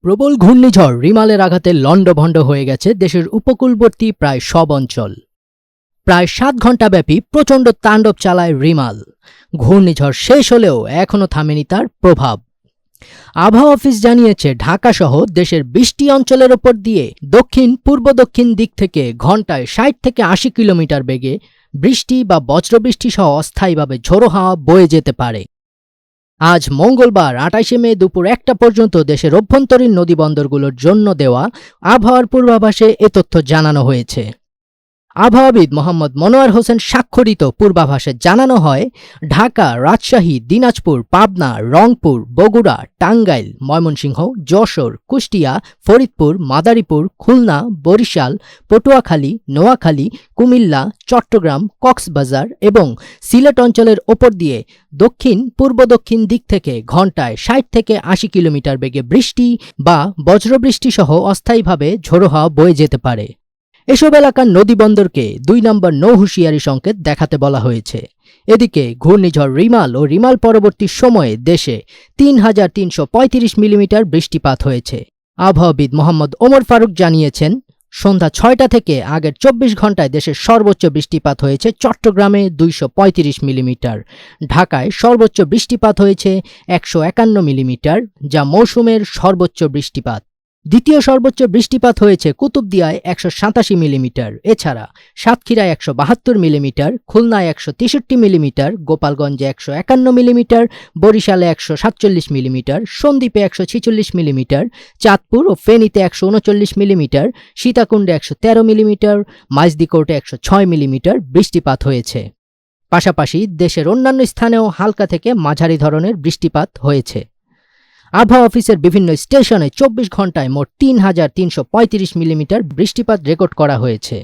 প্রবল ঘূর্ণিঝড় রিমালের আঘাতে লণ্ডভণ্ড হয়ে গেছে দেশের উপকূলবর্তী প্রায় সব অঞ্চল। প্রায় 7 ঘণ্টাব্যাপী প্রচণ্ড তাণ্ডব চালায় রিমাল। ঘূর্ণিঝড় শেষ হলেও এখনও থামেনি তার প্রভাব। আবহাওয়া অফিস জানিয়েছে, ঢাকাসহ দেশের 20টি অঞ্চলের ওপর দিয়ে দক্ষিণ পূর্ব দক্ষিণ দিক থেকে ঘণ্টায় 60 থেকে 80 কিলোমিটার বেগে বৃষ্টি বা বজ্রবৃষ্টি সহ অস্থায়ীভাবে ঝোড়ো হাওয়া বয়ে যেতে পারে। আজ মঙ্গলবার 28 মে দুপুর 1টা পর্যন্ত দেশের অভ্যন্তরীণ নদীবন্দরগুলোর জন্য দেওয়া আবহাওয়ার পূর্বাভাসে এ তথ্য জানানো হয়েছে। আবহাওয়াবিদ মোহাম্মদ মনোয়ার হোসেন স্বাক্ষরিত পূর্বাভাসে জানানো হয়, ঢাকা, রাজশাহী, দিনাজপুর, পাবনা, রংপুর, বগুড়া, টাঙ্গাইল, ময়মনসিংহ, যশোর, কুষ্টিয়া, ফরিদপুর, মাদারীপুর, খুলনা, বরিশাল, পটুয়াখালী, নোয়াখালী, কুমিল্লা, চট্টগ্রাম, কক্সবাজার এবং সিলেট অঞ্চলের ওপর দিয়ে দক্ষিণ পূর্ব দক্ষিণ দিক থেকে ঘণ্টায় 60 থেকে 80 কিলোমিটার বেগে বৃষ্টি বা বজ্রবৃষ্টি সহ অস্থায়ীভাবে ঝোড়ো হাওয়া বয়ে যেতে পারে। এসব এলাকার নদীবন্দরকে 2 নম্বর নৌ হুঁশিয়ারি সংকেত দেখাতে বলা হয়েছে। এদিকে ঘূর্ণিঝড় রিমাল ও রিমাল পরবর্তী সময়ে দেশে 3,335 মিলিমিটার বৃষ্টিপাত হয়েছে। আবহাওয়াবিদ মোহাম্মদ ওমর ফারুক জানিয়েছেন, সন্ধ্যা 6টা থেকে আগের 24 ঘণ্টায় দেশের সর্বোচ্চ বৃষ্টিপাত হয়েছে চট্টগ্রামে 235 মিলিমিটার, ঢাকায় সর্বোচ্চ বৃষ্টিপাত হয়েছে 151 মিলিমিটার, যা মৌসুমের সর্বোচ্চ বৃষ্টিপাত। দ্বিতীয় সর্বোচ্চ বৃষ্টিপাত হয়েছে কুতুবদিয়ায় 187 মিলিমিটার। এছাড়া সাতক্ষীরায় 172 মিলিমিটার, খুলনায় 163 মিলিমিটার, গোপালগঞ্জে 151 মিলিমিটার, বরিশালে 147 মিলিমিটার, সন্দ্বীপে 146 মিলিমিটার, চাঁদপুর ও ফেনীতে 139 মিলিমিটার, সীতাকুণ্ডে 113 মিলিমিটার, মাইজদিকোটে 106 মিলিমিটার বৃষ্টিপাত হয়েছে। পাশাপাশি দেশের অন্যান্য স্থানেও হালকা থেকে মাঝারি ধরনের বৃষ্টিপাত হয়েছে। আবহাওয়া অফিসের বিভিন্ন স্টেশনে 24 ঘণ্টায় মোট 3,335 মিলিমিটার বৃষ্টিপাত রেকর্ড করা হয়েছে।